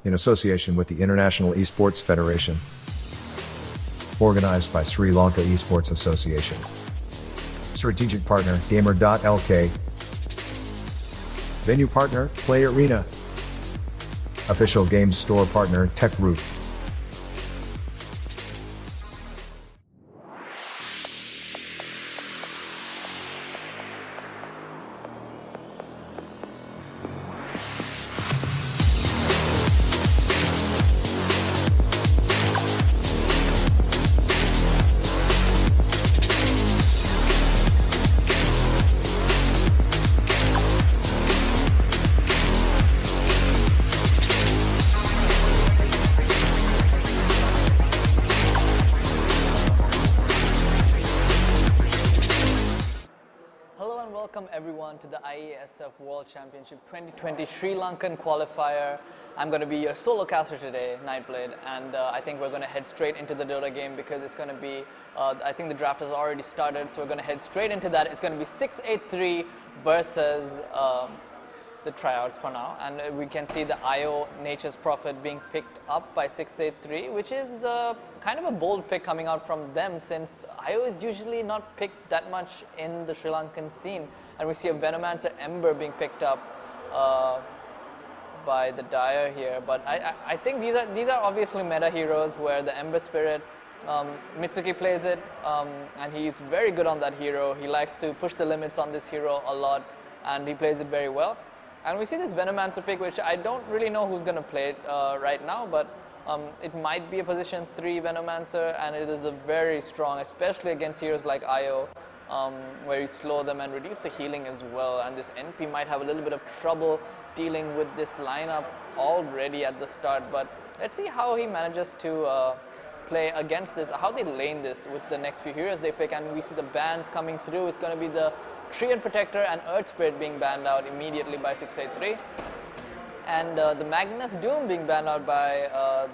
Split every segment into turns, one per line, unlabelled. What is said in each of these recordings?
in association with the International Esports Federation. Organized by Sri Lanka Esports Association. Strategic partner, Gamer.lk. Venue partner, Play Arena. Official games store partner, Tech Root.
Welcome everyone to the IESF World Championship 2020 Sri Lankan Qualifier. I'm going to be your solo caster today, Nightblade, and I think we're going to head straight into the Dota game because it's going to be, I think the draft has already started, so we're going to head straight into that. It's going to be 6-8-3 versus the tryouts for now, and we can see the IO Nature's Prophet being picked up by 6-8-3, which is kind of a bold pick coming out from them since IO is usually not picked that much in the Sri Lankan scene. And we see a Venomancer Ember being picked up by the Dire here, but I think these are obviously meta heroes where the Ember Spirit, Mitsuki plays it, and he's very good on that hero. He likes to push the limits on this hero a lot, and he plays it very well. And we see this Venomancer pick, which I don't really know who's going to play it right now, but it might be a position 3 Venomancer, and it is a very strong, especially against heroes like IO, where you slow them and reduce the healing as well. And this NP might have a little bit of trouble dealing with this lineup already at the start, but let's see how he manages to play against this, how they lane this with the next few heroes they pick. And we see the bans coming through. It's going to be the Treant Protector and Earth Spirit being banned out immediately by 683, and the Magnus Doom being banned out by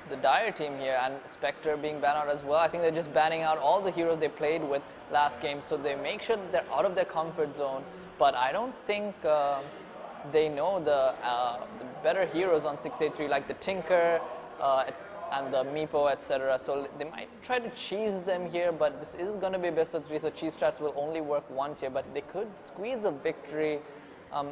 the Dire team here, and Spectre being banned out as well. I think they're just banning out all the heroes they played with last game, so they make sure that they're out of their comfort zone. But I don't think they know the better heroes on 683, like the Tinker and the Meepo, etc. So they might try to cheese them here, but this is going to be a best of 3, so cheese strats will only work once here, but they could squeeze a victory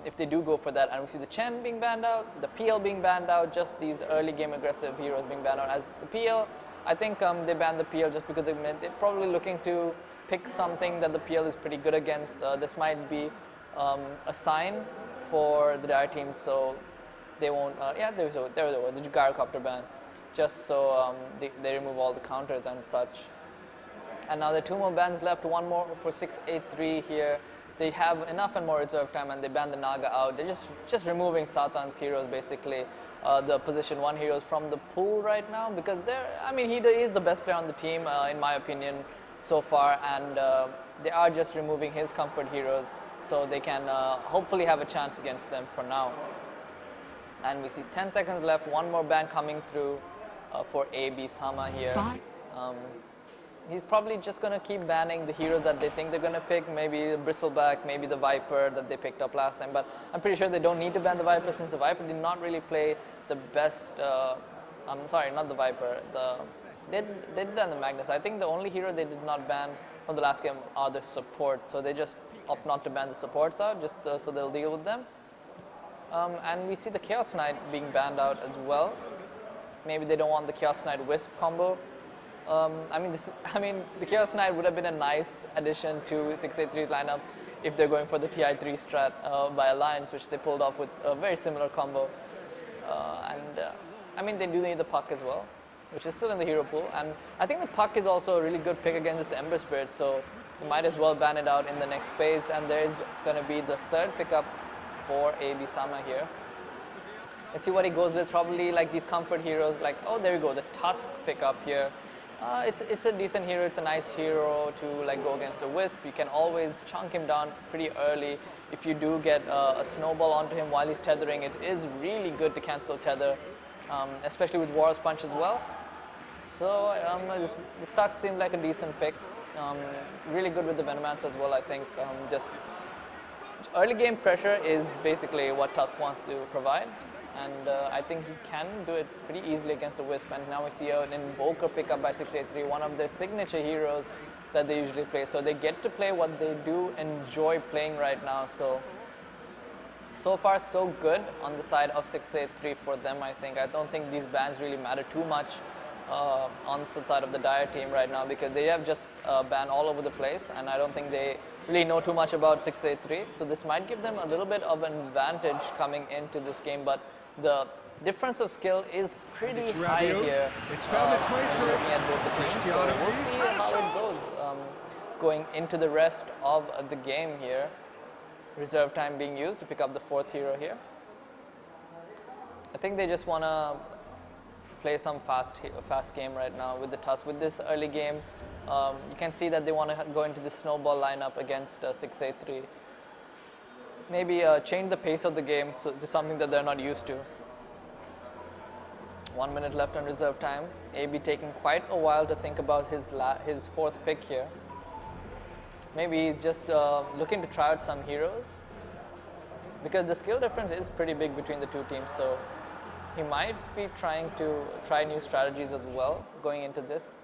if they do go for that. And we see the Chen being banned out, the PL being banned out, just these early game aggressive heroes being banned out. As the PL, I think they banned the PL just because they're probably looking to pick something that the PL is pretty good against. This might be a sign for the Dire team, so they won't, yeah, there they were, the Gyrocopter ban, just so they remove all the counters and such. And now there are 2 more bans left, 1 more for 683 here. They have enough and more reserve time, and they ban the Naga out. They're just removing Satan's heroes, basically, the position 1 heroes from the pool right now, because he is the best player on the team, in my opinion, so far, and they are just removing his comfort heroes, so they can hopefully have a chance against them for now. And we see 10 seconds left, 1 more ban coming through for AB Sama here. He's probably just going to keep banning the heroes that they think they're going to pick, maybe the Bristleback, maybe the Viper that they picked up last time, but I'm pretty sure they don't need to ban the Viper since the Viper did not really play the best, I'm sorry, not the Viper, they did ban the Magnus. I think the only hero they did not ban from the last game are the support, so they just opt not to ban the supports out, just so they'll deal with them. And we see the Chaos Knight being banned out as well. Maybe they don't want the Chaos Knight Wisp combo. The Chaos Knight would have been a nice addition to 683's lineup if they're going for the TI3 strat by Alliance, which they pulled off with a very similar combo. They do need the Puck as well, which is still in the hero pool. And I think the Puck is also a really good pick against this Ember Spirit, so you might as well ban it out in the next phase. And there's going to be the 3rd pickup for AB Sama here. Let's see what he goes with. Probably like these comfort heroes, like, oh, there you go, the Tusk pickup here. It's a decent hero. It's a nice hero to like go against the Wisp. You can always chunk him down pretty early. If you do get a snowball onto him while he's tethering, it is really good to cancel tether, especially with War's Punch as well. So the Tusk seemed like a decent pick. Really good with the Venomancer as well, I think. Just early game pressure is basically what Tusk wants to provide. and I think he can do it pretty easily against the Wisp. And now we see an Invoker pickup by 683, one of their signature heroes that they usually play. So they get to play what they do enjoy playing right now. So far so good on the side of 683 for them, I think. I don't think these bans really matter too much on the side of the Dire team right now, because they have just banned all over the place, and I don't think they really know too much about 683. So this might give them a little bit of an advantage coming into this game, but the difference of skill is pretty high here.
It's found its way to
looking at both the teams. So we'll see how it goes going into the rest of the game here. Reserve time being used to pick up the 4th hero here. I think they just want to play some fast game right now with the Tusk. With this early game, you can see that they want to go into the snowball lineup against 683. Maybe change the pace of the game to something that they're not used to. 1 minute left on reserve time. AB taking quite a while to think about his 4th pick here. Maybe he's just looking to try out some heroes, because the skill difference is pretty big between the two teams. So he might be trying to try new strategies as well going into this.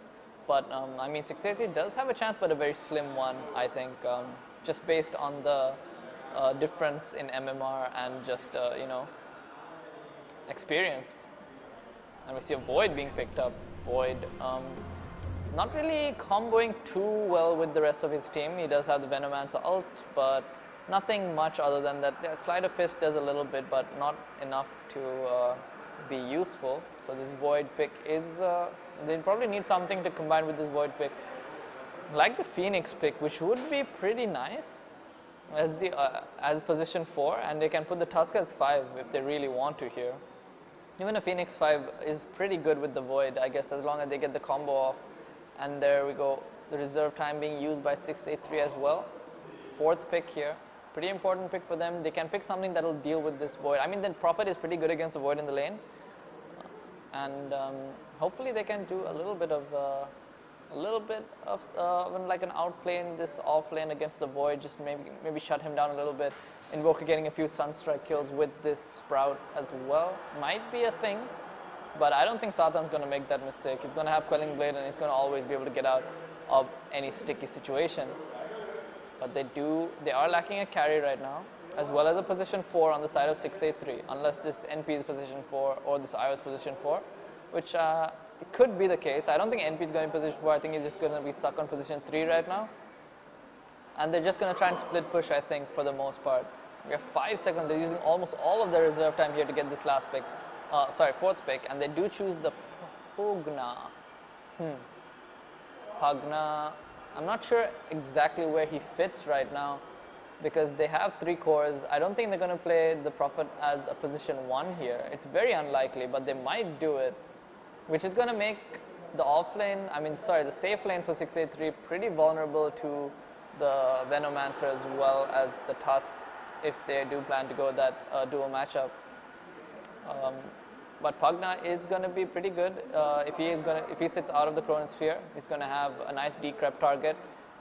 But I mean, 683 does have a chance, but a very slim one, I think, just based on the difference in MMR and just, you know, experience. And we see a Void being picked up. Void, not really comboing too well with the rest of his team. He does have the Venomancer ult, but nothing much other than that. Sleight of Fist does a little bit, but not enough to be useful. So this Void pick is, they probably need something to combine with this Void pick. Like the Phoenix pick, which would be pretty nice as position 4, and they can put the Tusk as 5 if they really want to here. Even a Phoenix 5 is pretty good with the Void, I guess, as long as they get the combo off. And there we go, the reserve time being used by 683 as well. 4th pick here, pretty important pick for them. They can pick something that'll deal with this Void. I mean, then Prophet is pretty good against the Void in the lane. And hopefully they can do a little bit of like an outplay in this off lane against the Void, just maybe shut him down a little bit. Invoker getting a few Sunstrike kills with this Sprout as well might be a thing, but I don't think Satan's going to make that mistake. He's going to have Quelling Blade, and he's going to always be able to get out of any sticky situation. But they are lacking a carry right now, as well as a position 4 on the side of 683, unless this NP is position 4 or this IO is position 4, which it could be the case. I don't think NP is going to position 4. I think he's just going to be stuck on position 3 right now. And they're just going to try and split push, I think, for the most part. We have 5 seconds. They're using almost all of their reserve time here to get this last pick. 4th pick. And they do choose the Pugna. Pugna. I'm not sure exactly where he fits right now, because they have 3 cores. I don't think they're going to play the Prophet as a position 1 here. It's very unlikely, but they might do it, which is going to make the the safe lane for 683 pretty vulnerable to the Venomancer as well as the Tusk, if they do plan to go that dual matchup. But Pugna is going to be pretty good. If he sits out of the Chronosphere, he's going to have a nice decrep target,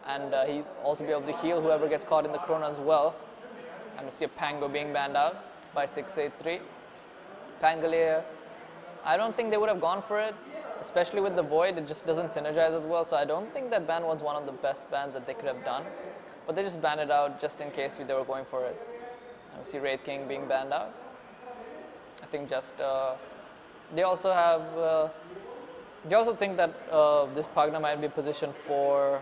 and he'll also be able to heal whoever gets caught in the Chrono as well. And we see a Pango being banned out by 683. Pangolier, I don't think they would have gone for it, especially with the Void. It just doesn't synergize as well, so I don't think that ban was one of the best bans that they could have done. But they just banned it out just in case they were going for it. And we see Wraith King being banned out. I think just they also think that this Pugna might be position 4,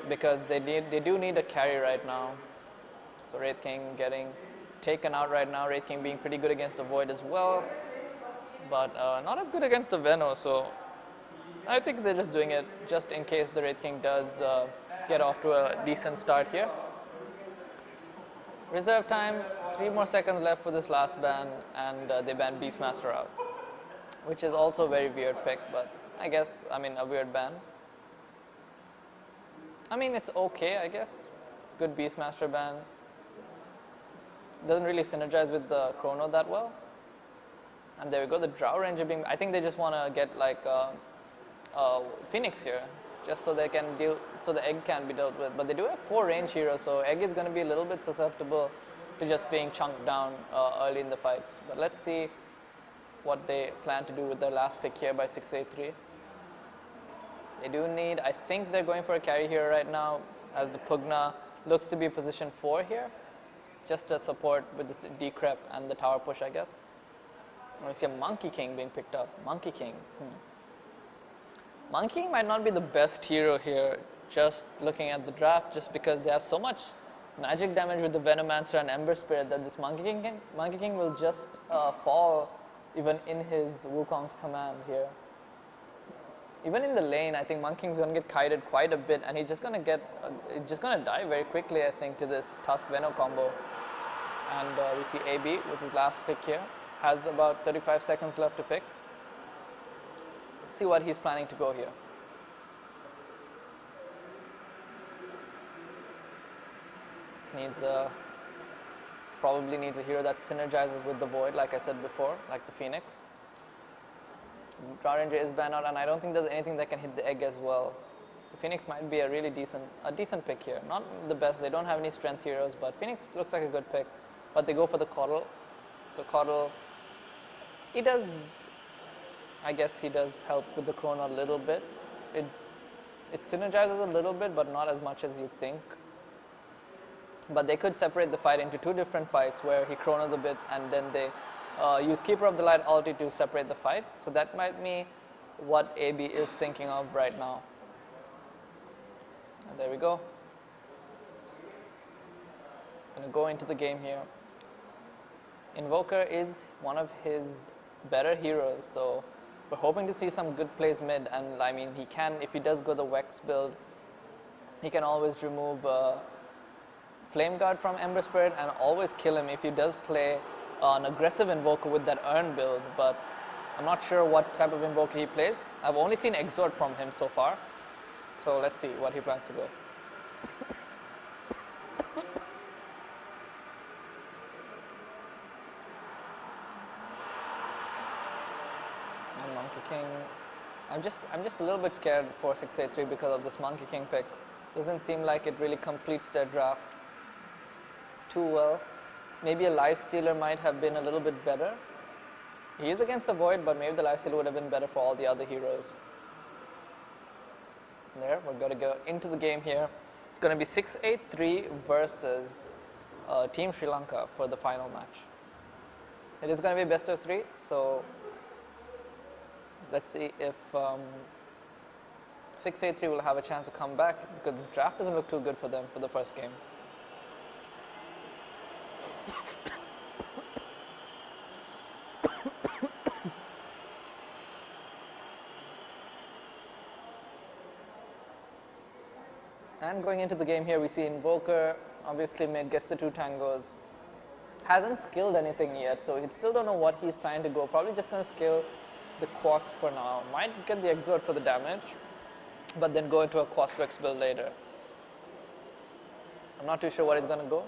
because they do need a carry right now. So Wraith King getting taken out right now. Wraith King being pretty good against the Void as well, but not as good against the Veno. So I think they're just doing it just in case the Wraith King does get off to a decent start here. Reserve time, 3 more seconds left for this last ban, and they ban Beastmaster out, which is also a very weird pick, but I guess, a weird ban. It's okay, I guess. It's a good Beastmaster ban. Doesn't really synergize with the Chrono that well. And there we go, the Drow Ranger being, I think they just want to get like Phoenix here, just so they can so the Egg can be dealt with. But they do have 4 range heroes, so Egg is going to be a little bit susceptible to just being chunked down early in the fights. But let's see what they plan to do with their last pick here by 683. They do need, I think they're going for a carry here right now, as the Pugna looks to be position 4 here, just to support with this decrep and the tower push, I guess. We see a Monkey King being picked up. Monkey King. Monkey King might not be the best hero here, just looking at the draft, just because they have so much magic damage with the Venomancer and Ember Spirit that this Monkey King will just fall even in his Wukong's command here. Even in the lane, I think Monkey King's going to get kited quite a bit, and he's just going to die very quickly, I think, to this Tusk Veno combo. And we see AB with his last pick here. Has about 35 seconds left to pick. See what he's planning to go here. Probably needs a hero that synergizes with the Void, like I said before, like the Phoenix. Draw Ranger is banned out, and I don't think there's anything that can hit the egg as well. The Phoenix might be a really decent pick here. Not the best, they don't have any strength heroes, but Phoenix looks like a good pick. But they go for the Coddle. So Coddle, he does, I guess he does help with the Chrono a little bit. It synergizes a little bit, but not as much as you think. But they could separate the fight into 2 different fights where he Chronos a bit and then they use Keeper of the Light ulti to separate the fight. So that might be what AB is thinking of right now. And there we go. Gonna go into the game here. Invoker is one of his better heroes, so we're hoping to see some good plays mid, and I mean, he can, if he does go the Vex build, he can always remove Flame Guard from Ember Spirit and always kill him if he does play an aggressive Invoker with that Urn build, but I'm not sure what type of Invoker he plays. I've only seen Exort from him so far, so let's see what he plans to go. Monkey King. I'm just a little bit scared for 683 because of this Monkey King pick. Doesn't seem like it really completes their draft too well. Maybe a Lifestealer might have been a little bit better. He is against the Void, but maybe the Lifestealer would have been better for all the other heroes. There, we're going to go into the game here. It's going to be 683 versus Team Sri Lanka for the final match. It is going to be best of 3, so let's see if 683 will have a chance to come back, because this draft doesn't look too good for them for the first game. And going into the game here, we see Invoker, obviously mid, gets the 2 tangos. Hasn't skilled anything yet, so we still don't know what he's trying to go. Probably just going to skill the Quas for now. Might get the Exort for the damage, but then go into a Quas Vex build later. I'm not too sure what he's going to go.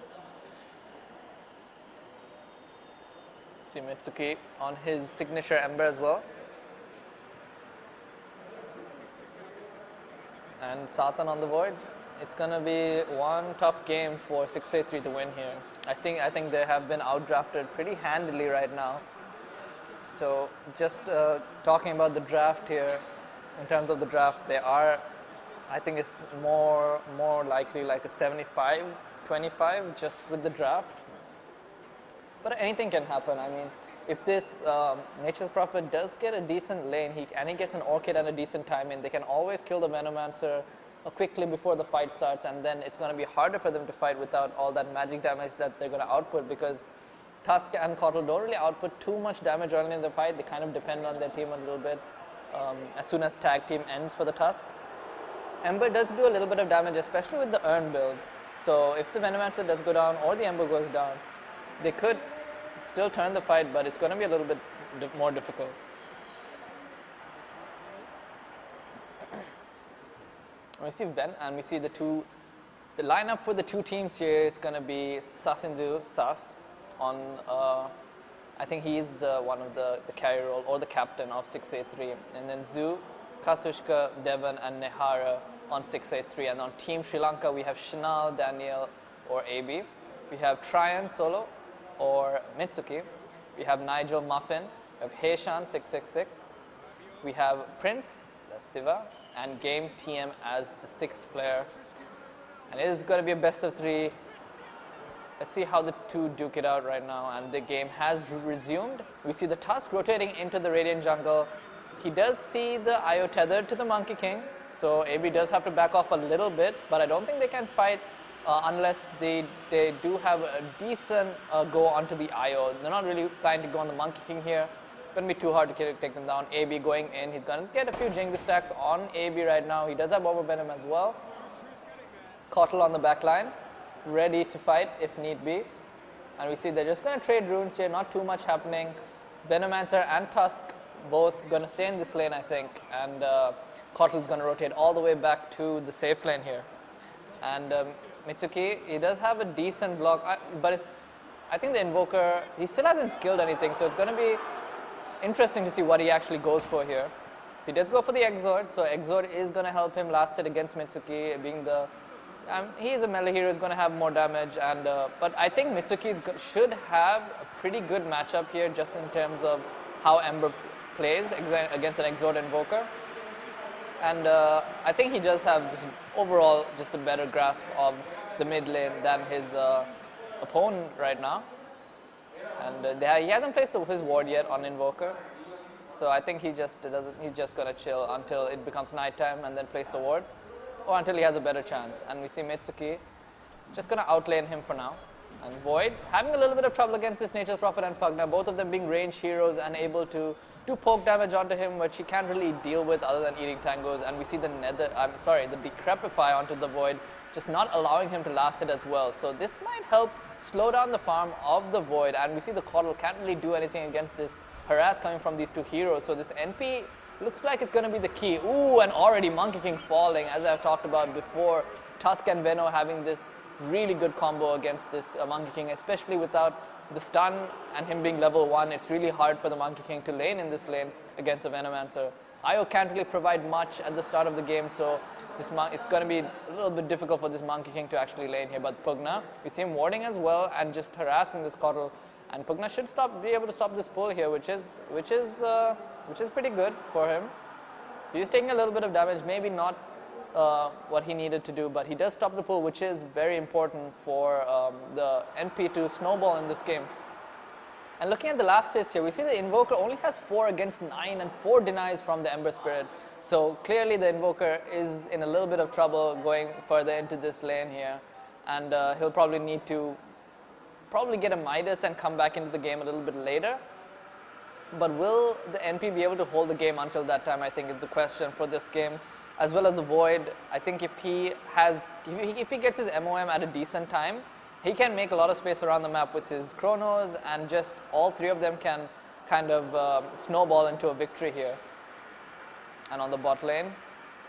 See Mitsuki on his signature Ember as well. And Satan on the Void. It's going to be one tough game for 683 to win here. I think they have been outdrafted pretty handily right now. So just talking about the draft here, in terms of the draft, they are, I think it's more likely like a 75-25 just with the draft. But anything can happen. I mean, if this Nature's Prophet does get a decent lane, and he gets an Orchid and a decent timing, they can always kill the Venomancer quickly before the fight starts, and then it's going to be harder for them to fight without all that magic damage that they're going to output, because Tusk and Coddle don't really output too much damage early in the fight. They kind of depend on their team a little bit as soon as tag team ends for the Tusk. Ember does do a little bit of damage, especially with the Urn build. So if the Venomancer does go down or the Ember goes down, they could still turn the fight, but it's going to be a little bit more difficult. We see Ven, and we see the lineup for the 2 teams here is going to be Sasindu, Sas, on, I think he is one of the carry role, or the captain of 683. And then Zu, Katushka, Devon, and Nehara on 683. And on Team Sri Lanka, we have Shinal, Daniel, or AB. We have Tryon solo, or Mitsuki. We have Nigel Muffin, We have Heishan 666. We have Prince, that's Siva, and Game TM as the 6th player. And it is going to be a best of 3. Let's see how the two duke it out right now. And the game has resumed. We see the Tusk rotating into the Radiant jungle. He does see the IO tethered to the Monkey King. So AB does have to back off a little bit. But I don't think they can fight unless they do have a decent go onto the IO. They're not really planning to go on the Monkey King here. Going to be too hard to take them down. AB going in. He's going to get a few Jengu stacks on AB right now. He does have Bomber Venom as well. Kotl on the back line, ready to fight if need be. And we see they're just going to trade runes here, not too much happening. Venomancer and Tusk both going to stay in this lane, I think. And Kotl's going to rotate all the way back to the safe lane here. And Mitsuki, he does have a decent block, but I think the Invoker, he still hasn't skilled anything, so it's going to be interesting to see what he actually goes for here. He does go for the Exort, so Exort is going to help him last hit against Mitsuki, being the he is a melee hero, is going to have more damage, and but I think Mitsuki should have a pretty good matchup here, just in terms of how Ember plays against an Exort Invoker. And I think he does have just overall just a better grasp of the mid lane than his opponent right now. And he hasn't placed his ward yet on Invoker, so I think he just doesn't. He's just going to chill until it becomes nighttime and then place the ward, or until he has a better chance. And we see Mitsuki just going to outlane him for now. And Void having a little bit of trouble against this Nature's Prophet and Pugna, both of them being ranged heroes and able to do poke damage onto him, which he can't really deal with other than eating tangos. And we see the Decrepify onto the Void, just not allowing him to last it as well. So this might help slow down the farm of the Void, and we see the Kotl can't really do anything against this harass coming from these two heroes. So this NP looks like it's going to be the key. Ooh, and already Monkey King falling, as I've talked about before. Tusk and Veno having this really good combo against this Monkey King, especially without the stun and him being level 1. It's really hard for the Monkey King to lane in this lane against a Venomancer. IO can't really provide much at the start of the game, so it's going to be a little bit difficult for this Monkey King to actually lane here. But Pugna, we see him warding as well and just harassing this Kotl, and Pugna should be able to stop this pull here, which is pretty good for him. He's taking a little bit of damage, maybe not what he needed to do, but he does stop the pull, which is very important for the NP to snowball in this game. And looking at the last hits here, we see the Invoker only has 4 against 9 and 4 denies from the Ember Spirit. So clearly the Invoker is in a little bit of trouble going further into this lane here. And he'll probably need to get a Midas and come back into the game a little bit later. But will the NP be able to hold the game until that time, I think is the question for this game. As well as the Void, I think if he gets his MOM at a decent time, he can make a lot of space around the map with his Chronos, and just all 3 of them can kind of snowball into a victory here. And on the bot lane,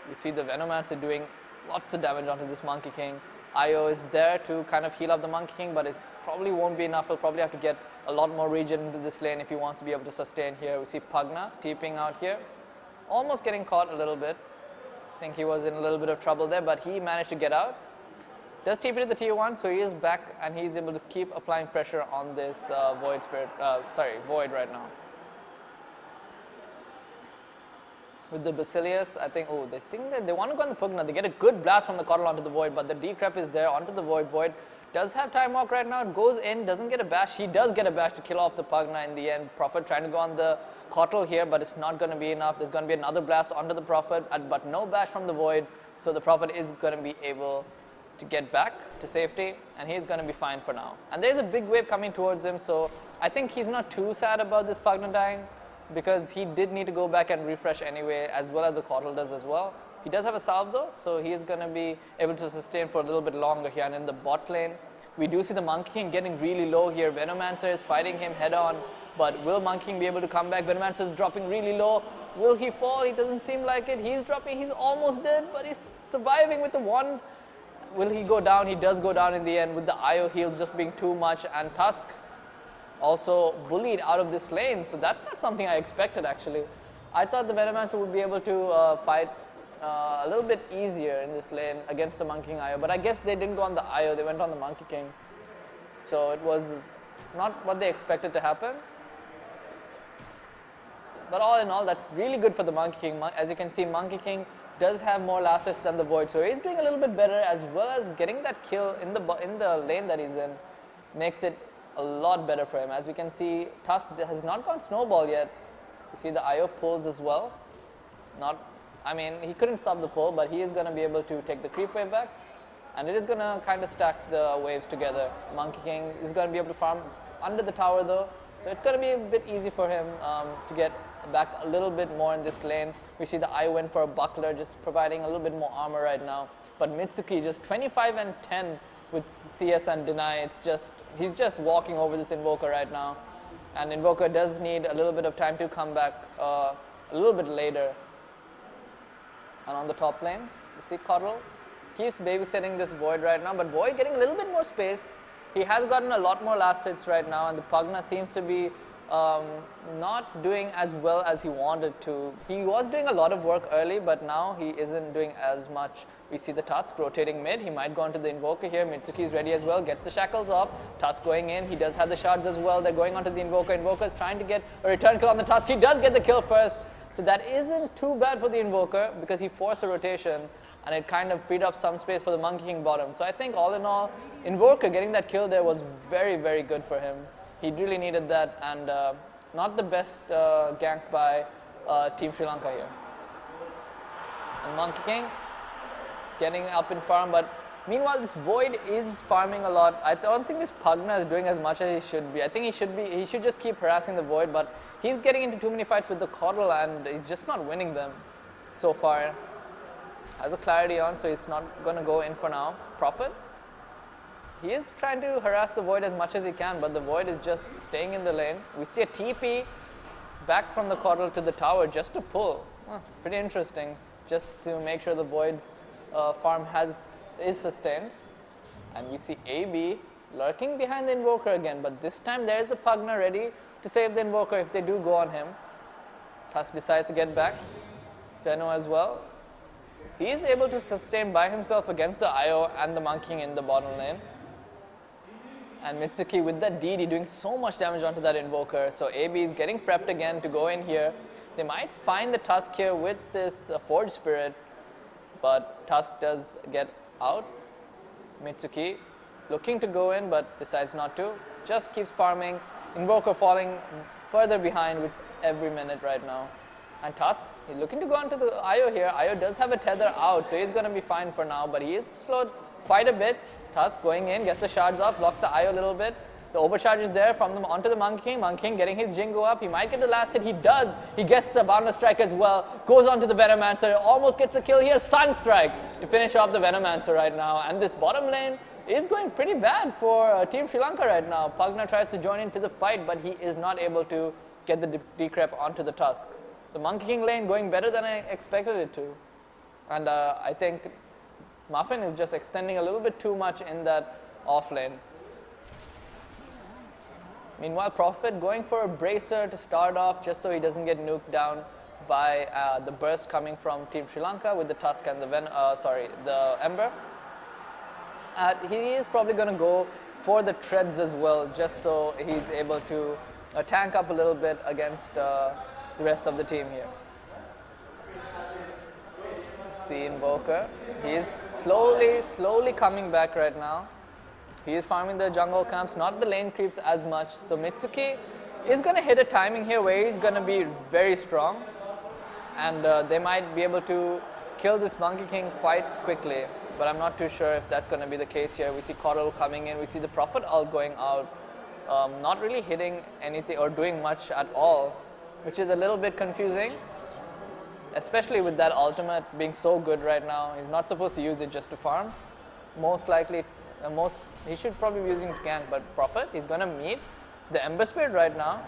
we see the Venomancer doing lots of damage onto this Monkey King. IO is there to kind of heal up the Monkey King, but it probably won't be enough. He'll probably have to get a lot more regen into this lane if he wants to be able to sustain here. We see Pugna TPing out here, almost getting caught a little bit. I think he was in a little bit of trouble there, but he managed to get out. Does TP to the tier 1, so he is back and he's able to keep applying pressure on this Void right now. With the Basilius, I think, they think that they want to go on the Pugna. They get a good blast from the Kotl onto the Void, but the Decrep is there onto the Void. Void does have Time Walk right now, goes in, doesn't get a bash. He does get a bash to kill off the Pugna in the end. Prophet trying to go on the Kotl here, but it's not going to be enough. There's going to be another blast onto the Prophet, but no bash from the Void, so the Prophet is going to be able to get back to safety, and he's going to be fine for now. And there's a big wave coming towards him, so I think he's not too sad about this Pugna dying, because he did need to go back and refresh anyway, as well as the Kotl does as well. He does have a salve though, so he is going to be able to sustain for a little bit longer here. And in the bot lane, we do see the Monkey King getting really low here. Venomancer is fighting him head on, but will Monkey King be able to come back? Venomancer is dropping really low. Will he fall? He doesn't seem like it. He's dropping, he's almost dead, but he's surviving with the one. Will he go down? He does go down in the end with the IO heals just being too much, and Tusk also bullied out of this lane, so that's not something I expected actually. I thought the Venomancer would be able to fight a little bit easier in this lane against the Monkey King IO, but I guess they didn't go on the IO, they went on the Monkey King. So it was not what they expected to happen. But all in all, that's really good for the Monkey King. As you can see, Monkey King does have more last hits than the Void, so he's doing a little bit better, as well as getting that kill in the lane that he's in makes it a lot better for him. As we can see, Tusk has not gone snowball yet. You see the IO pulls as well. I mean, he couldn't stop the pull, but he is going to be able to take the creep wave back, and it is going to kind of stack the waves together. Monkey King is going to be able to farm under the tower though, so it's going to be a bit easy for him to get back a little bit more in this lane. We see the I went for a buckler, just providing a little bit more armor right now. But Mitsuki just 25 and 10 with CS and deny. He's just walking over this Invoker right now. And Invoker does need a little bit of time to come back a little bit later. And on the top lane, you see Coddle keeps babysitting this Void right now, but Void getting a little bit more space. He has gotten a lot more last hits right now, and the Pugna seems to be not doing as well as he wanted to. He was doing a lot of work early, but now he isn't doing as much. We see the Tusk rotating mid. He might go into the Invoker here. Mitsuki is ready as well, gets the shackles off. Tusk going in. He does have the shards as well. They're going onto the Invoker. Invoker is trying to get a return kill on the Tusk. He does get the kill first. So that isn't too bad for the Invoker because he forced a rotation and it kind of freed up some space for the Monkey King bottom. So I think all in all, Invoker getting that kill there was very, very good for him. He really needed that, and not the best gank by Team Sri Lanka here. And Monkey King getting up in farm, but meanwhile this Void is farming a lot. I don't think this Pugna is doing as much as he should be. I think he should just keep harassing the Void, but he's getting into too many fights with the Coddle and he's just not winning them so far. Has a clarity on, so he's not going to go in for now. Prophet. He is trying to harass the Void as much as he can, but the Void is just staying in the lane. We see a TP back from the Coddle to the tower just to pull. Pretty interesting, just to make sure the Void's farm is sustained. And you see AB lurking behind the Invoker again, but this time there is a Pugna ready to save the Invoker if they do go on him. Tusk decides to get back. Feno as well. He is able to sustain by himself against the IO and the Monkey King in the bottom lane. And Mitsuki with that DD doing so much damage onto that Invoker. So AB is getting prepped again to go in here. They might find the Tusk here with this Forge Spirit, but Tusk does get out. Mitsuki looking to go in, but decides not to. Just keeps farming. Invoker falling further behind with every minute right now. And Tusk, he's looking to go onto the IO here. IO does have a tether out, so he's going to be fine for now, but he is slowed quite a bit. Tusk going in, gets the shards off, blocks the IO a little bit. The overcharge is there from them onto the Monkey King. Monkey King getting his Jingo up. He might get the last hit. He does. He gets the Boundless Strike as well. Goes onto the Venomancer. Almost gets a kill here. Sunstrike to finish off the Venomancer right now. And this bottom lane is going pretty bad for Team Sri Lanka right now. Pugna tries to join into the fight, but he is not able to get the decrep onto the Tusk. The Monkey King lane going better than I expected it to. And I think Muffin is just extending a little bit too much in that off lane. Meanwhile, Prophet going for a Bracer to start off just so he doesn't get nuked down by the burst coming from Team Sri Lanka with the Tusk and the Ember. He is probably going to go for the Treads as well, just so he's able to tank up a little bit against the rest of the team here. See Invoker. He is slowly coming back right now. He is farming the jungle camps, not the lane creeps as much. So Mitsuki is going to hit a timing here where he's going to be very strong. And they might be able to kill this Monkey King quite quickly. But I'm not too sure if that's going to be the case here. We see Coddle coming in. We see the Prophet ult going out. Not really hitting anything or doing much at all, which is a little bit confusing. Especially with that ultimate being so good right now. He's not supposed to use it just to farm. Most likely, he should probably be using it to gank, but Prophet, he's going to meet the Ember Spirit right now.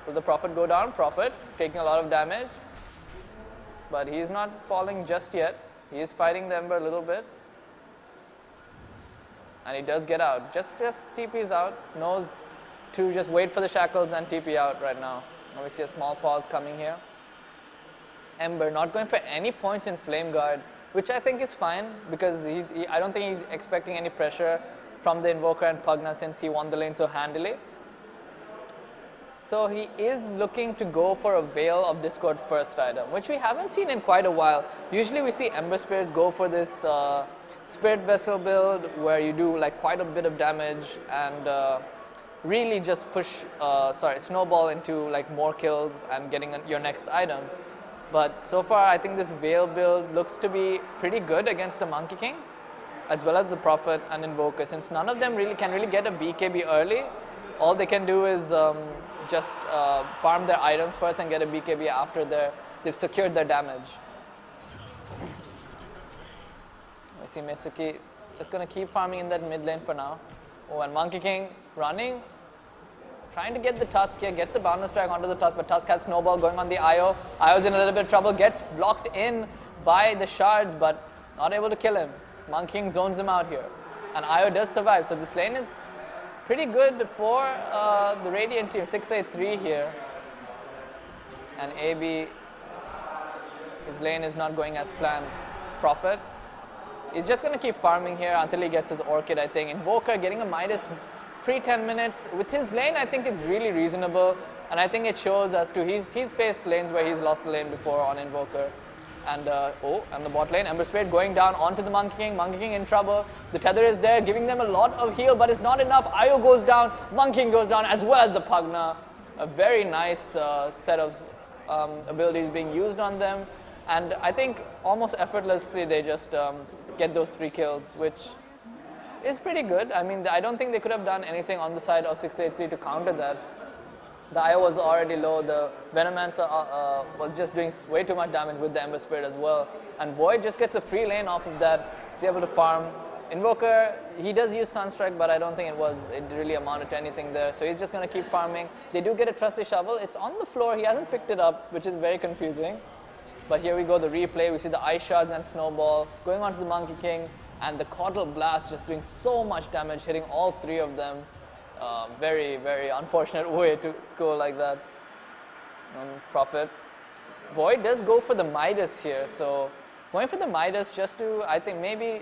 Will the Prophet go down? Prophet taking a lot of damage, but he's not falling just yet. He is fighting the Ember a little bit. And he does get out. Just TP's out. Knows to just wait for the shackles and TP out right now. And we see a small pause coming here. Ember not going for any points in Flame Guard, which I think is fine because I don't think he's expecting any pressure from the Invoker and Pugna since he won the lane so handily. So he is looking to go for a Veil of Discord first item, which we haven't seen in quite a while. Usually we see Ember Spirits go for this Spirit Vessel build where you do like quite a bit of damage and really just push, snowball into like more kills and getting your next item. But so far I think this Veil build looks to be pretty good against the Monkey King, as well as the Prophet and Invoker. Since none of them can really get a BKB early, all they can do is just farm their items first and get a BKB after they've secured their damage. I see Mitsuki just going to keep farming in that mid lane for now. Oh, and Monkey King running, trying to get the Tusk here, gets the boundless strike onto the Tusk, but Tusk has Snowball going on the IO. IO's in a little bit of trouble, gets blocked in by the shards, but not able to kill him. Monkey King zones him out here, and IO does survive, so this lane is pretty good for the Radiant team. 6-8-3 here, and AB, his lane is not going as planned. Prophet, he's just going to keep farming here until he gets his Orchid, I think. Invoker getting a Midas pre-10 minutes. With his lane, I think it's really reasonable, and I think it shows as to he's faced lanes where he's lost the lane before on Invoker. And and the bot lane, Ember Spirit going down onto the Monkey King. Monkey King in trouble. The tether is there, giving them a lot of heal, but it's not enough. IO goes down, Monkey King goes down, as well as the Pugna. A very nice set of abilities being used on them. And I think almost effortlessly they just get those 3 kills, which is pretty good. I mean, I don't think they could have done anything on the side of 6-8-3 to counter that. The IO was already low, the Venomancer was just doing way too much damage with the Ember Spirit as well. And Void just gets a free lane off of that, he's able to farm. Invoker, he does use Sunstrike, but I don't think it really amounted to anything there. So he's just going to keep farming. They do get a Trusty Shovel, it's on the floor, he hasn't picked it up, which is very confusing. But here we go, the replay, we see the Ice Shards and Snowball going on to the Monkey King, and the Caudal Blast just doing so much damage, hitting all 3 of them. Very, very unfortunate way to go like that. Prophet. Void does go for the Midas here, so going for the Midas just to, I think maybe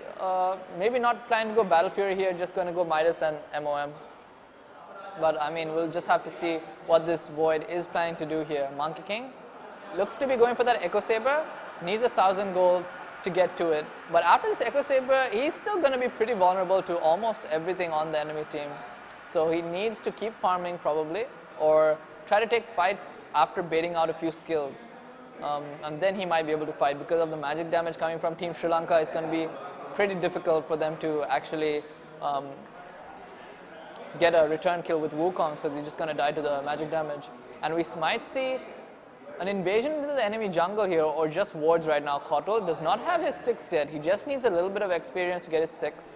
not planning to go Battle Fury here, just going to go Midas and MOM. But I mean, we'll just have to see what this Void is planning to do here. Monkey King looks to be going for that Echo Saber, needs 1,000 gold to get to it. But after this Echo Saber, he's still going to be pretty vulnerable to almost everything on the enemy team. So he needs to keep farming probably, or try to take fights after baiting out a few skills. And then he might be able to fight. Because of the magic damage coming from Team Sri Lanka, it's going to be pretty difficult for them to actually get a return kill with Wukong, so he's just going to die to the magic damage. And we might see an invasion into the enemy jungle here, or just wards right now. Kotal does not have his 6 yet, he just needs a little bit of experience to get his 6.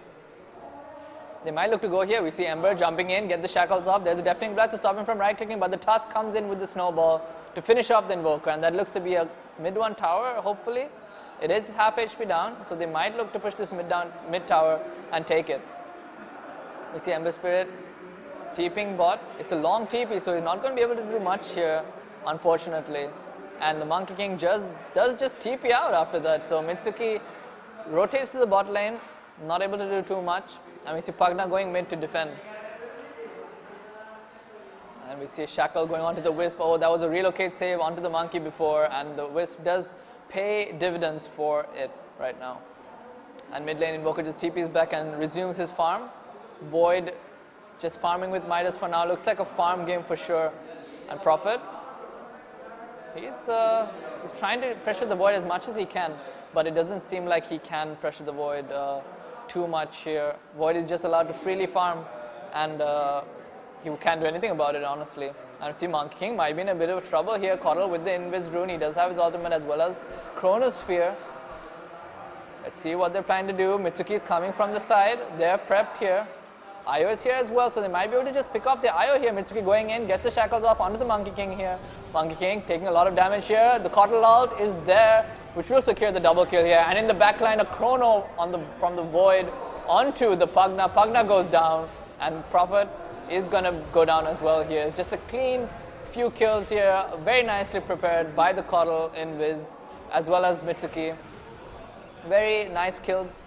They might look to go here. We see Ember jumping in, get the shackles off. There's a Deafening Blast to stop him from right-clicking, but the Tusk comes in with the Snowball to finish off the Invoker, and that looks to be a mid-1 tower, hopefully. It is half HP down, so they might look to push this mid tower and take it. We see Ember Spirit TPing bot. It's a long TP, so he's not going to be able to do much here, unfortunately. And the Monkey King does just TP out after that, so Mitsuki rotates to the bot lane, not able to do too much. And we see Pugna going mid to defend. And we see Shackle going onto the Wisp. Oh, that was a relocate save onto the Monkey before, and the Wisp does pay dividends for it right now. And mid lane Invoker just TPs back and resumes his farm. Void just farming with Midas for now. Looks like a farm game for sure. And Prophet, he's trying to pressure the Void as much as he can, but it doesn't seem like he can pressure the Void too much here. Void is just allowed to freely farm, and he can't do anything about it, honestly. And see Monkey King might be in a bit of trouble here. Coddle with the Invis rune, he does have his ultimate as well as Chronosphere. Let's see what they're planning to do. Mitsuki is coming from the side, they're prepped here. IO is here as well, so they might be able to just pick up the IO here. Mitsuki going in, gets the shackles off onto the Monkey King here. Monkey King taking a lot of damage here. The Coddle ult is there, which will secure the double kill here. And in the backline, a Chrono from the Void onto the Pugna. Pugna goes down, and Prophet is going to go down as well here. It's just a clean few kills here, very nicely prepared by the Coddle Invis as well as Mitsuki. Very nice kills.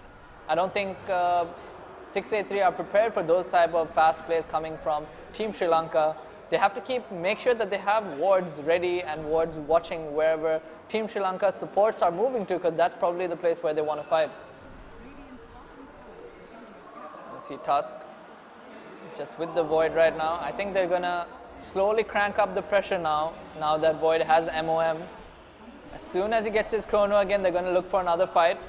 I don't think 6-8-3 are prepared for those type of fast plays coming from Team Sri Lanka. they have to make sure that they have wards ready and wards watching wherever Team Sri Lanka's supports are moving to, because that's probably the place where they want to fight. You see Tusk just with the Void right now. I think they're going to slowly crank up the pressure now that Void has MOM. As soon as he gets his chrono again, they're going to look for another fight.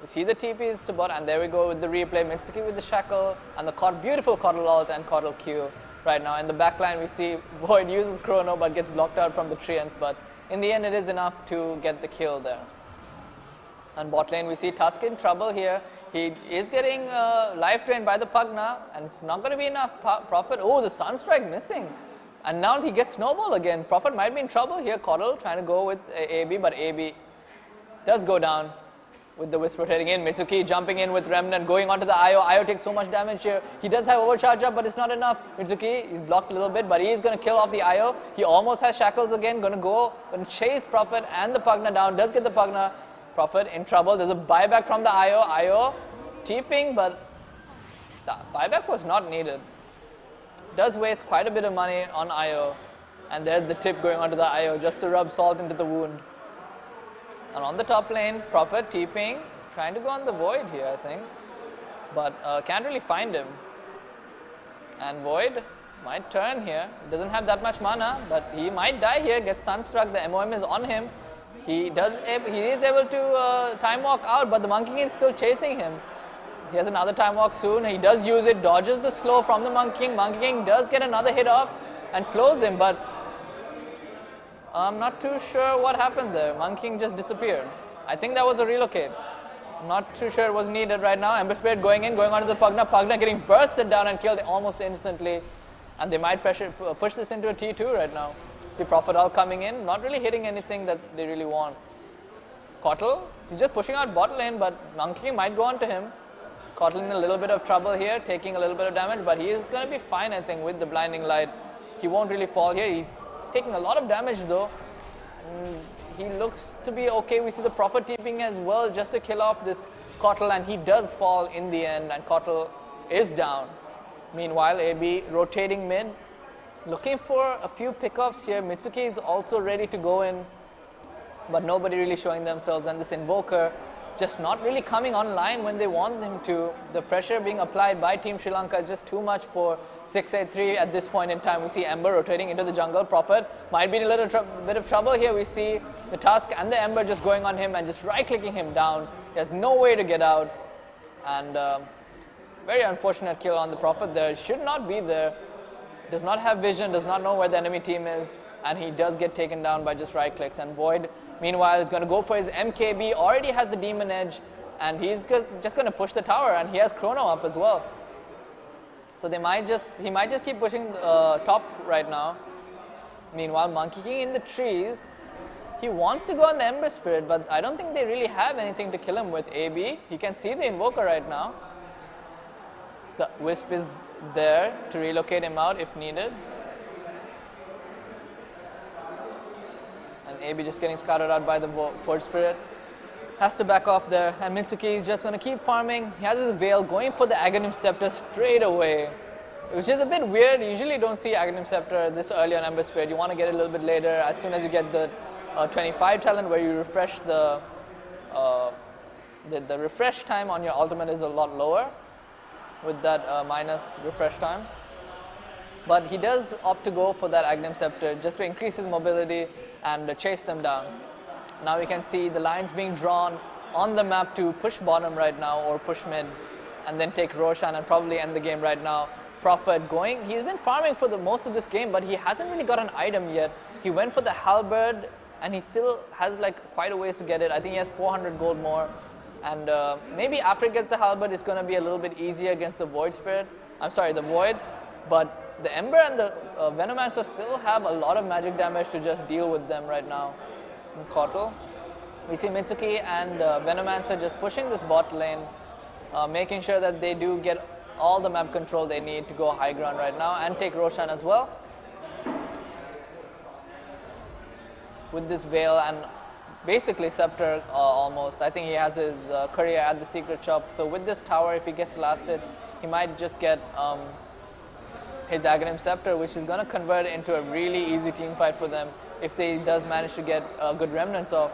You see the TPs to bot, and there we go with the replay. Mitsuki with the shackle and the beautiful Coddle ult and Coddle Q right now. In the backline, we see Void uses chrono but gets blocked out from the Treants, but in the end, it is enough to get the kill there. On bot lane, we see Tusk in trouble here. He is getting life drained by the Pugna, and it's not going to be enough. Prophet, oh, the Sunstrike missing. And now he gets snowball again. Prophet might be in trouble here. Coddle trying to go with AB, but AB does go down with the Wisp rotating in. Mitsuki jumping in with Remnant, going onto the IO. IO takes so much damage here. He does have overcharge up, but it's not enough. Mitsuki, he's blocked a little bit, but he's going to kill off the IO. He almost has shackles again. Going to chase Prophet and the Pugna down. Does get the Pugna. Prophet in trouble. There's a buyback from the IO. IO TPing, but the buyback was not needed. Does waste quite a bit of money on IO. And there's the tip going onto the IO just to rub salt into the wound. And on the top lane, Prophet TPing, trying to go on the Void here, I think. But can't really find him. And Void might turn here. He doesn't have that much mana, but he might die here, gets Sunstruck. The MOM is on him. He is able to time walk out, but the Monkey King is still chasing him. He has another time walk soon. He does use it, dodges the slow from the Monkey King. Monkey King does get another hit off and slows him, but I'm not too sure what happened there. Monkey King just disappeared. I think that was a relocate. I'm not too sure it was needed right now. Ember Spirit going onto the Pugna. Pugna getting bursted down and killed almost instantly. And they might push this into a T2 right now. See Prophet all coming in, not really hitting anything that they really want. Kotl, he's just pushing out bot lane, but Monkey King might go on to him. Kotl in a little bit of trouble here, taking a little bit of damage, but he is going to be fine, I think, with the blinding light. He won't really fall here. He's taking a lot of damage though. He looks to be okay. We see the Prophet TPing as well just to kill off this Kotl, and he does fall in the end, and Kotl is down. Meanwhile, AB rotating mid, looking for a few pickoffs here. Mitsuki is also ready to go in, but nobody really showing themselves, and this Invoker just not really coming online when they want him to. The pressure being applied by Team Sri Lanka is just too much for 683 at this point in time. We see Ember rotating into the jungle. Prophet might be in a little bit of trouble here. We see the Tusk and the Ember just going on him and just right-clicking him down. He has no way to get out, and very unfortunate kill on the Prophet there. Should not be there. Does not have vision, does not know where the enemy team is, and he does get taken down by just right clicks. And Void, meanwhile, is going to go for his MKB, already has the Demon Edge, and he's just going to push the tower, and he has Chrono up as well. So he might just keep pushing top right now. Meanwhile, Monkey King in the trees. He wants to go on the Ember Spirit, but I don't think they really have anything to kill him with AB. He can see the Invoker right now. The Wisp is there to relocate him out if needed. And AB just getting scouted out by the Forge Spirit. Has to back off there. And Mitsuki is just going to keep farming. He has his Veil going for the Aghanim Scepter straight away, which is a bit weird. You usually don't see Aghanim Scepter this early on Ember Spirit. You want to get it a little bit later, as soon as you get the 25 talent, where you refresh the refresh time on your ultimate is a lot lower with that minus refresh time. But he does opt to go for that Aghanim Scepter just to increase his mobility and chase them down. Now we can see the lines being drawn on the map to push bottom right now or push mid, and then take Roshan and probably end the game right now. Prophet going, he's been farming for the most of this game, but he hasn't really got an item yet. He went for the Halberd, and he still has like quite a ways to get it. I think he has 400 gold more. And maybe after he gets the Halberd, it's going to be a little bit easier against the Void Spirit. I'm sorry, the Void. But the Ember and the Venomancer still have a lot of magic damage to just deal with them right now. In Kotl, we see Mitsuki and Venomancer just pushing this bot lane, making sure that they do get all the map control they need to go high ground right now and take Roshan as well. With this Veil and basically Scepter almost. I think he has his career at the Secret Shop. So with this tower, if he gets lasted, he might just get his Aghanim Scepter, which is going to convert into a really easy team fight for them if they does manage to get good remnants off.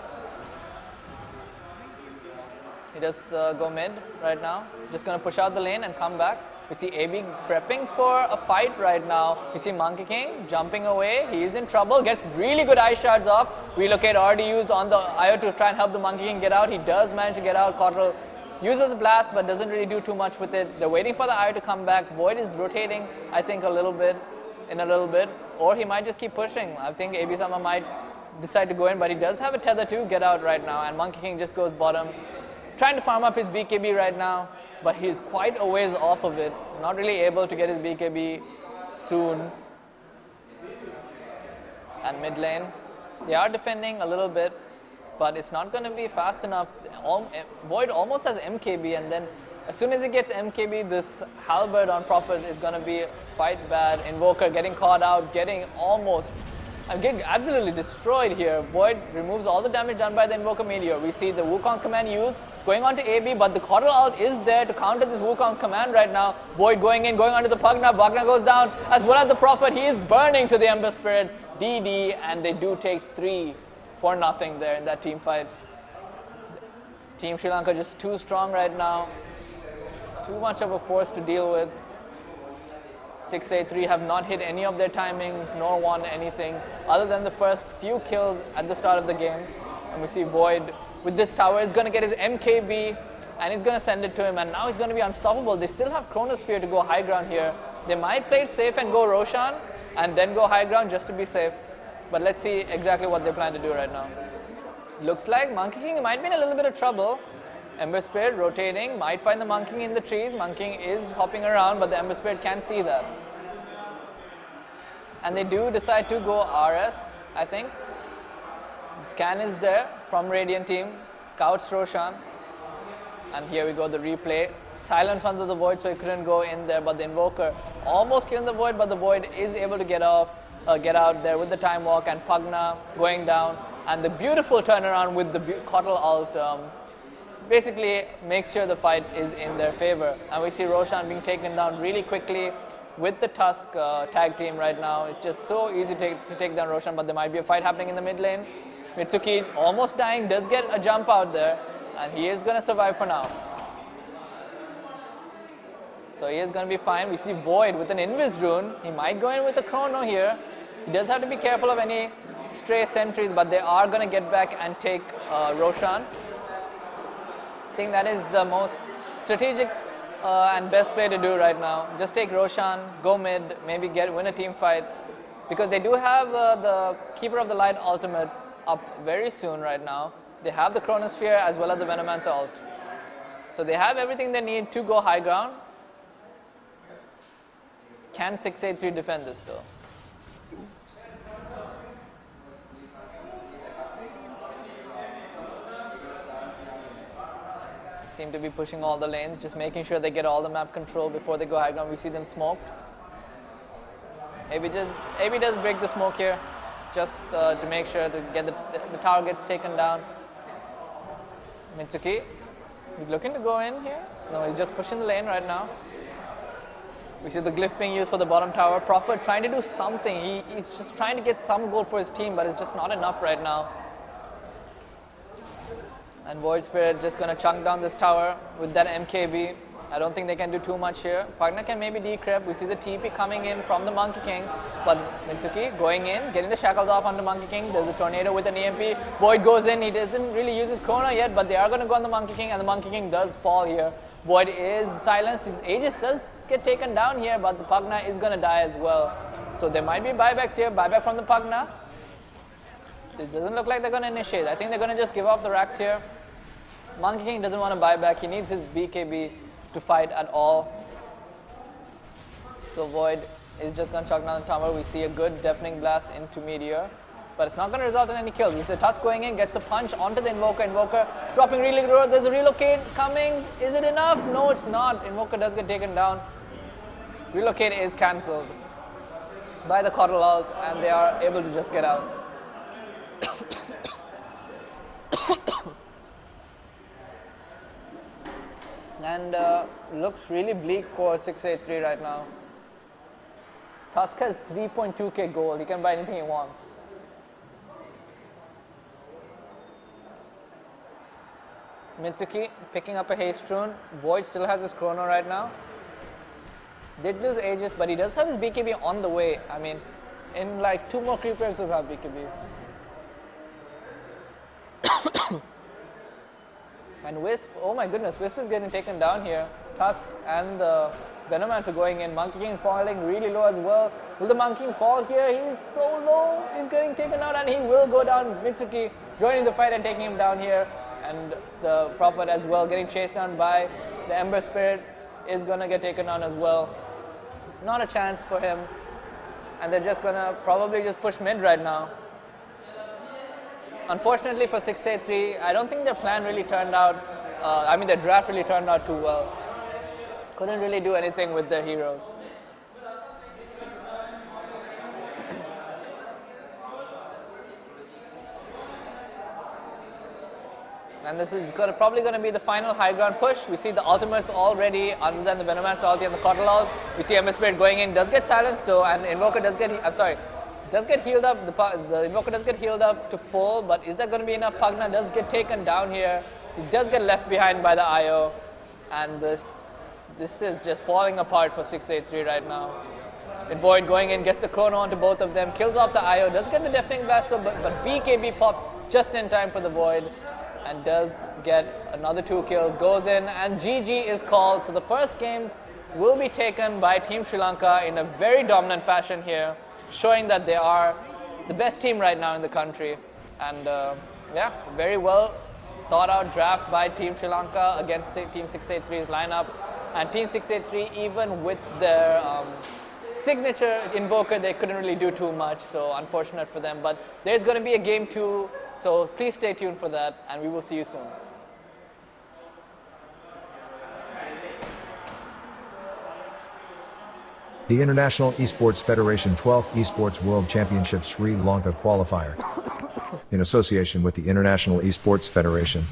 He does go mid right now. Just going to push out the lane and come back. We see AB prepping for a fight right now. We see Monkey King jumping away. He is in trouble. Gets really good ice shards off. Relocate already used on the IO to try and help the Monkey King get out. He does manage to get out. Cottrell uses blast but doesn't really do too much with it. They're waiting for the IO to come back. Void is rotating, I think, a little bit. Or he might just keep pushing. I think AB Sama might decide to go in, but he does have a tether to get out right now. And Monkey King just goes bottom. He's trying to farm up his BKB right now, but he's quite a ways off of it. Not really able to get his BKB soon. And mid lane, they are defending a little bit, but it's not going to be fast enough. Void almost has MKB, and then as soon as he gets MKB, this halberd on Prophet is going to be quite bad. Invoker getting caught out, getting absolutely destroyed here. Void removes all the damage done by the Invoker Meteor. We see the Wukong's command used, going on to AB, but the Coddle ult is there to counter this Wukong's command right now. Void going in, going onto the Pugna. Pugna goes down, as well as the Prophet. He is burning to the Ember Spirit. DD, and they do take 3-0 there in that team fight. Team Sri Lanka just too strong right now. Too much of a force to deal with. 683 have not hit any of their timings, nor won anything, other than the first few kills at the start of the game. And we see Void with this tower is going to get his MKB, and he's going to send it to him, and now he's going to be unstoppable. They still have Chronosphere to go high ground here. They might play it safe and go Roshan, and then go high ground just to be safe. But let's see exactly what they plan to do right now. Looks like Monkey King might be in a little bit of trouble. Ember Spirit rotating, might find the Monkey King in the trees. Monkey King is hopping around, but the Ember Spirit can't see that. And they do decide to go RS, I think. The scan is there from Radiant team. Scouts Roshan. And here we go, the replay. Silence under the Void, so he couldn't go in there, but the Invoker almost killed the Void, but the Void is able to get out there with the Time Walk, and Pugna going down, and the beautiful turnaround with the Cottle ult basically makes sure the fight is in their favor. And we see Roshan being taken down really quickly with the Tusk tag team right now. It's just so easy to take down Roshan, but there might be a fight happening in the mid lane. Mitsuki almost dying, does get a jump out there, and he is going to survive for now. So he is going to be fine. We see Void with an Invis rune. He might go in with a Chrono here. He does have to be careful of any stray sentries, but they are going to get back and take Roshan. I think that is the most strategic and best play to do right now. Just take Roshan, go mid, maybe win a team fight, because they do have the Keeper of the Light ultimate up very soon right now. They have the Chronosphere as well as the Venomancer ult. So they have everything they need to go high ground. Can 683 defend this though? Seem to be pushing all the lanes, just making sure they get all the map control before they go high ground. We see them smoked. AB does break the smoke here, just to make sure to get the tower gets taken down. Mitsuki, he's looking to go in here. No, he's just pushing the lane right now. We see the glyph being used for the bottom tower. Prophet trying to do something. He's just trying to get some gold for his team, but it's just not enough right now. And Void Spirit just going to chunk down this tower with that MKB. I don't think they can do too much here. Pugna can maybe decrypt. We see the TP coming in from the Monkey King, but Mitsuki going in, getting the shackles off onto Monkey King. There's a tornado with an EMP. Void goes in. He doesn't really use his Chrono yet, but they are going to go on the Monkey King, and the Monkey King does fall here. Void is silenced. His Aegis does get taken down here, but the Pugna is going to die as well. So there might be buybacks here. Buyback from the Pugna. It doesn't look like they're going to initiate. I think they're going to just give off the racks here. Monkey King doesn't want to buy back. He needs his BKB to fight at all. So Void is just going to chuck down the tower. We see a good deafening blast into Meteor, but it's not going to result in any kills. With the Tusk going in, gets a punch onto the Invoker. Invoker dropping really low. There's a relocate coming. Is it enough? No, it's not. Invoker does get taken down. Relocate is cancelled by the Coddle ult, and they are able to just get out. And looks really bleak for 683 right now. Tusk has 3.2k gold. He can buy anything he wants. Mitsuki picking up a haste rune. Void still has his chrono right now. Did lose Aegis, but he does have his BKB on the way. I mean, in like 2 more creep waves, he'll have BKB. And Wisp, oh my goodness, Wisp is getting taken down here. Tusk and the Venomancer going in. Monkey King falling really low as well. Will the Monkey King fall here? He's so low. He's getting taken out and he will go down. Mitsuki joining the fight and taking him down here. And the Prophet as well getting chased down by the Ember Spirit is going to get taken down as well. Not a chance for him. And they're just going to probably just push mid right now. Unfortunately for 683, I don't think their plan really turned out, their draft really turned out too well. Couldn't really do anything with their heroes. And this is probably going to be the final high ground push. We see the ultimates already, other than the Venomancer ulti and the Cottonlaw. We see Ember Spirit going in, does get silenced though, and Invoker does get, does get healed up. The Invoker does get healed up to full, but is that going to be enough? Pugna does get taken down here. He does get left behind by the IO, and this is just falling apart for 683 right now. And Void going in, gets the chrono onto both of them, kills off the IO, does get the Deafening Blast though, but BKB popped just in time for the Void, and does get another 2 kills, goes in, and GG is called. So the first game will be taken by Team Sri Lanka in a very dominant fashion here, showing that they are the best team right now in the country. And yeah, very well thought out draft by Team Sri Lanka against Team 683's lineup. And Team 683, even with their signature Invoker, they couldn't really do too much, so unfortunate for them. But there's going to be a game 2, so please stay tuned for that, and we will see you soon.
The International Esports Federation 12th Esports World Championship Sri Lanka Qualifier, in association with the International Esports Federation,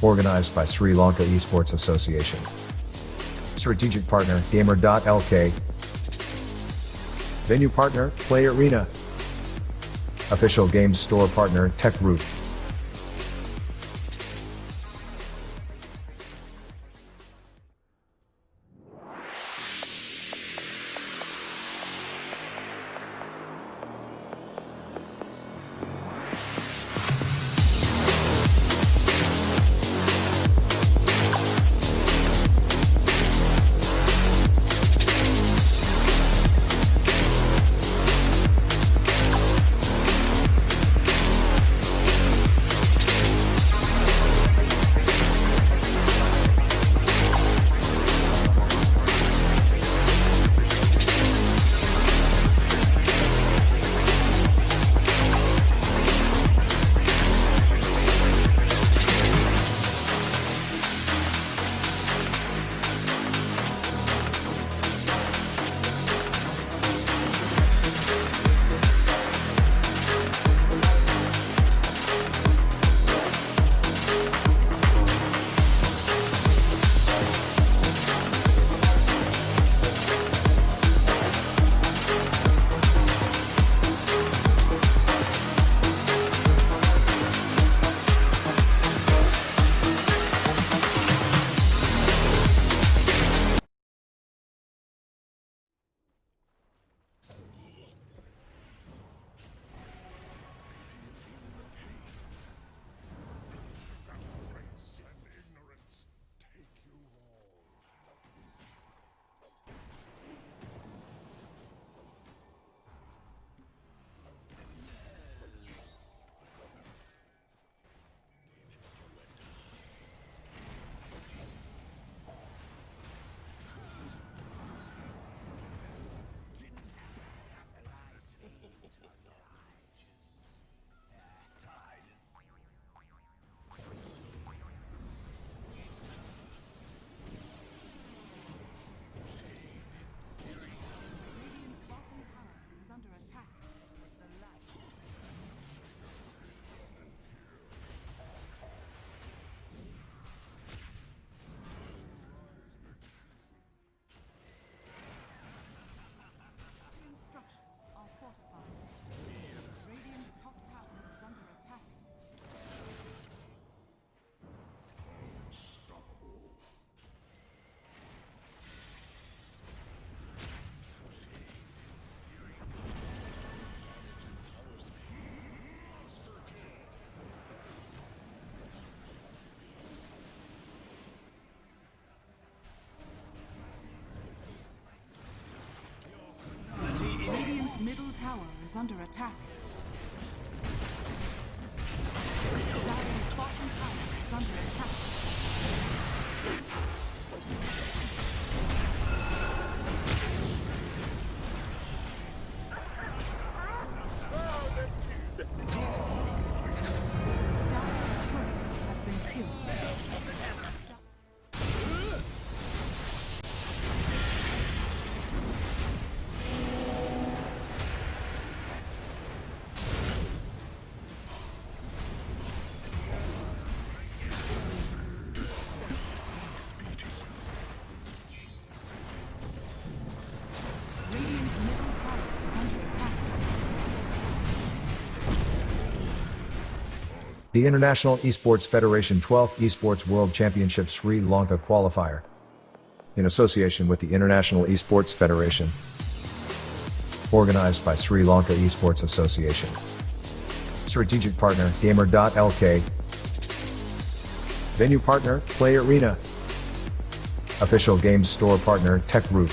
organized by Sri Lanka Esports Association. Strategic partner, Gamer.lk. Venue partner, Play Arena. Official games store partner, TechRoot.
is under attack. Dire's bottom tower is under attack. Dire's turret has been killed. Radiant's middle tower is under attack.
The International Esports Federation 12th Esports World Championship Sri Lanka Qualifier. In association with the International Esports Federation. Organized by Sri Lanka Esports Association. Strategic partner, Gamer.lk. Venue partner, Play Arena. Official games store partner, Tech Root.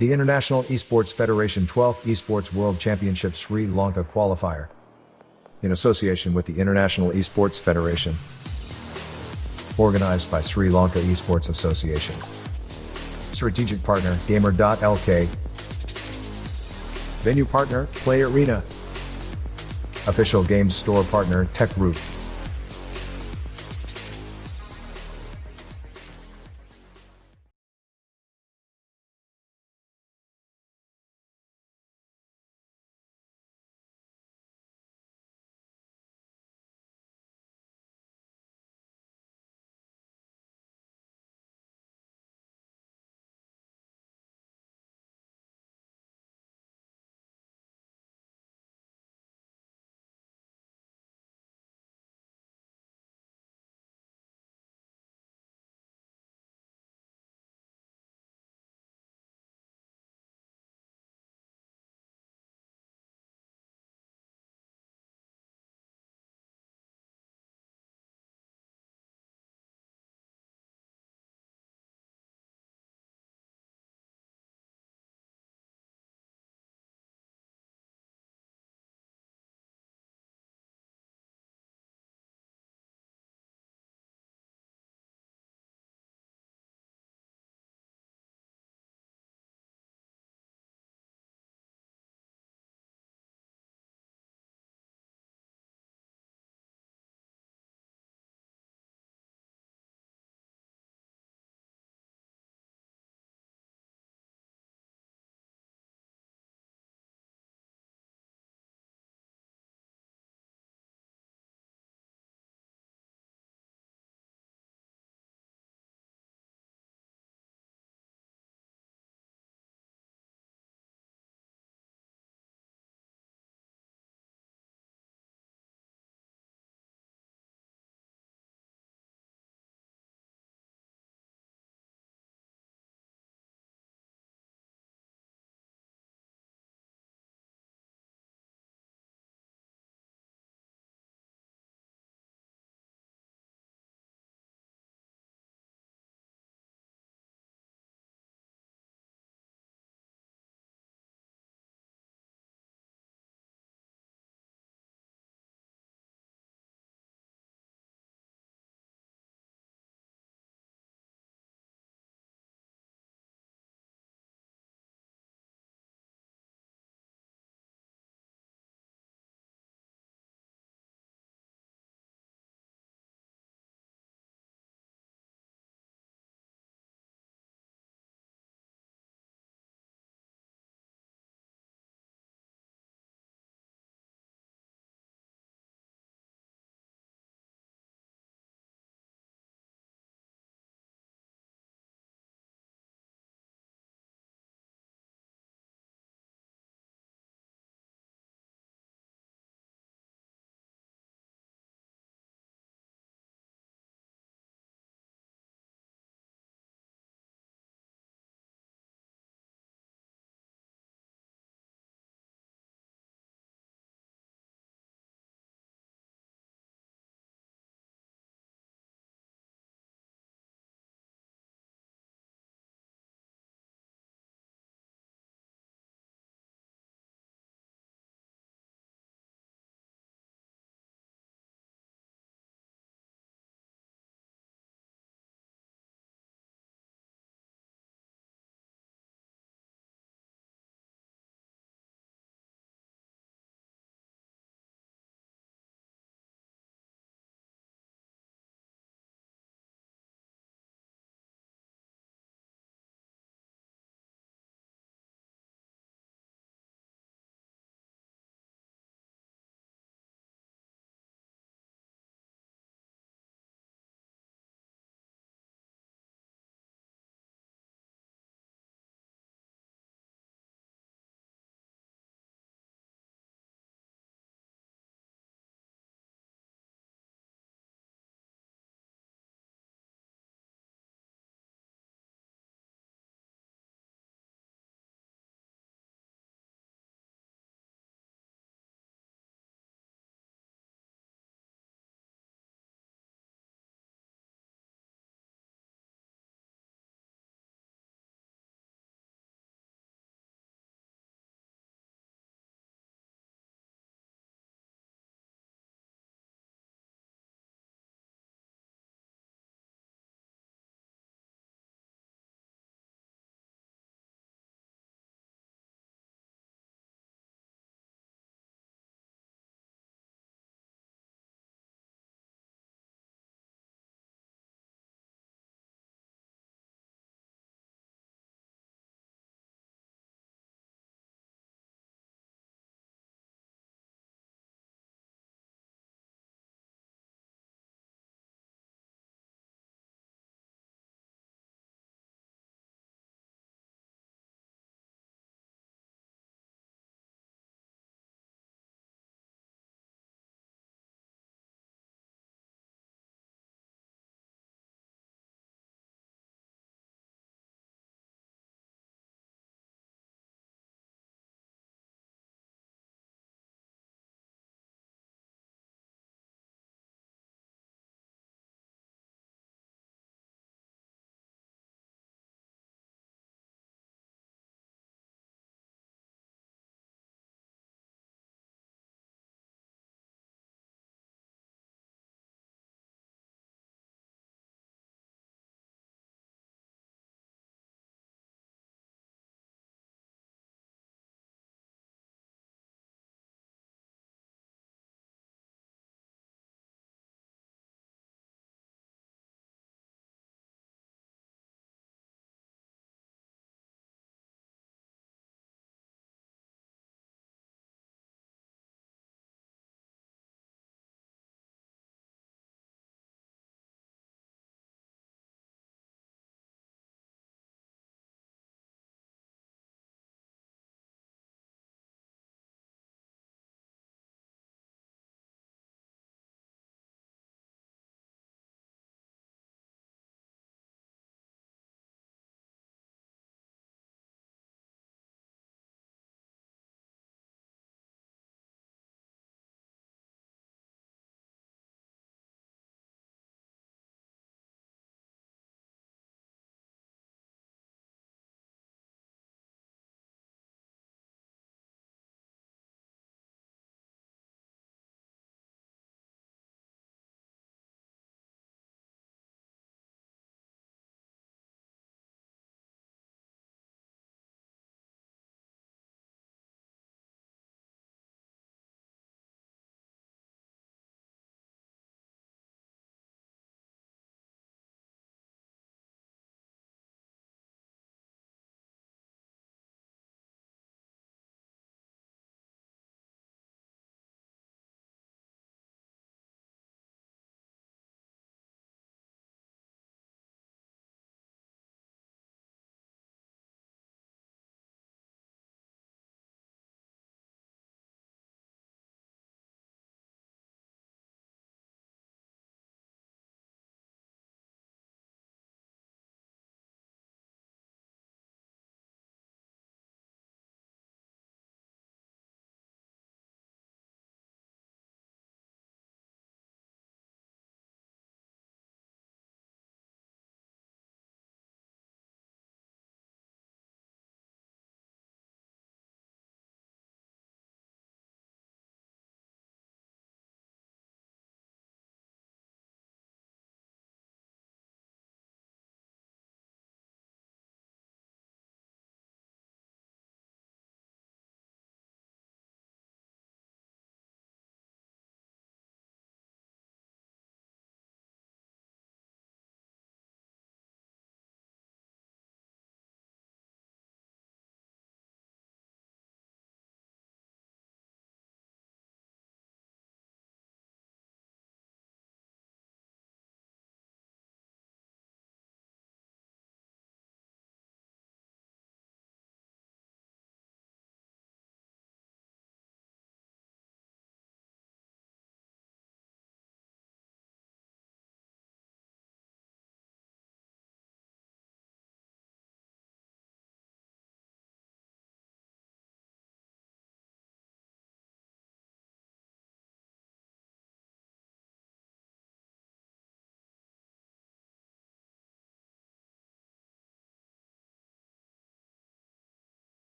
The International Esports Federation 12th Esports World Championship Sri Lanka Qualifier. In association with the International Esports Federation. Organized by Sri Lanka Esports Association. Strategic partner, Gamer.lk. Venue partner, Play Arena. Official games store partner, Tech Root.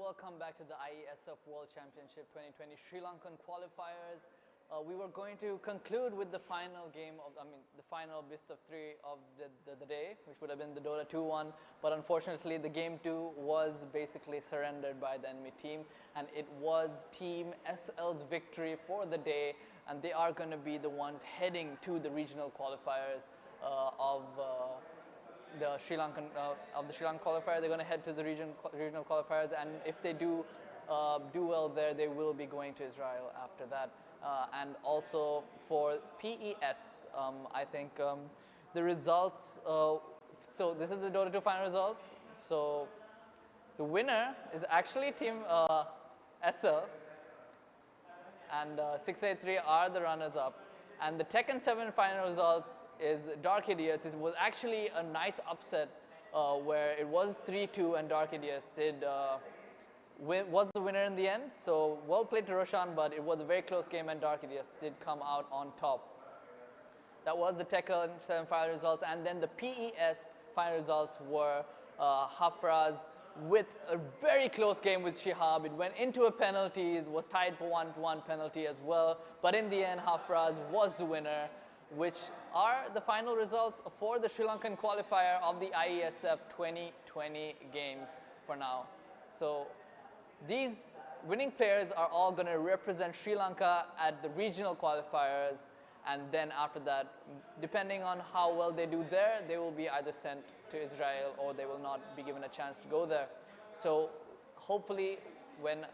welcome back to the IESF World Championship 2020 Sri Lankan qualifiers. We were going to conclude with the final game of, the final best of 3 of the day, which would have been the Dota 2-1, but unfortunately the game 2 was basically surrendered by the enemy team, and it was Team SL's victory for the day, and they are going to be the ones heading to the regional qualifiers of the Sri Lankan qualifier. They're going to head to the regional qualifiers, and if they do well there, they will be going to Israel after that. And also for PES, I think the results. So this is the Dota 2 final results. So the winner is actually Team SL, and 683 are the runners-up. And the Tekken 7 final results is Dark Hideous. It was actually a nice upset where it was 3-2, and Dark Hideous was the winner in the end. So well played to Roshan, but it was a very close game, and Dark Hideous did come out on top. That was the Tekken 7 final results, and then the PES final results were Hafraz with a very close game with Shihab. It went into a penalty, it was tied for 1-1 penalty as well, but in the end Hafraz was the winner, which are the final results for the Sri Lankan qualifier of the IESF 2020 games for now. So these winning players are all going to represent Sri Lanka at the regional qualifiers, and then after that, depending on how well they do there, they will be either sent to Israel or they will not be given a chance to go there. So hopefully when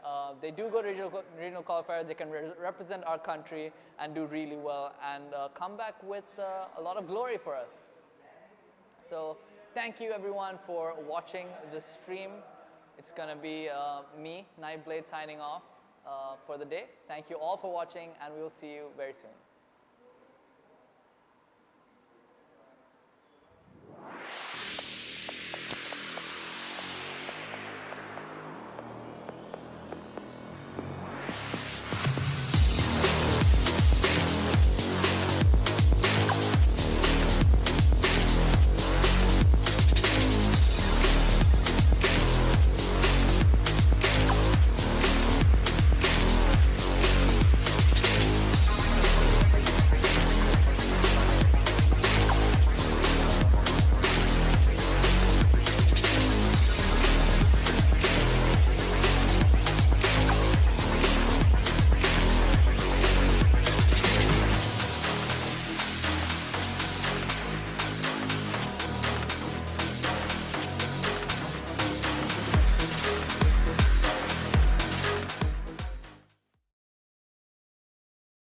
they do go to regional qualifiers, they can represent our country and do really well and come back with a lot of glory for us. So thank you everyone for watching this stream. It's going to be me, Nightblade, signing off for the day. Thank you all for watching, and we will see you very soon.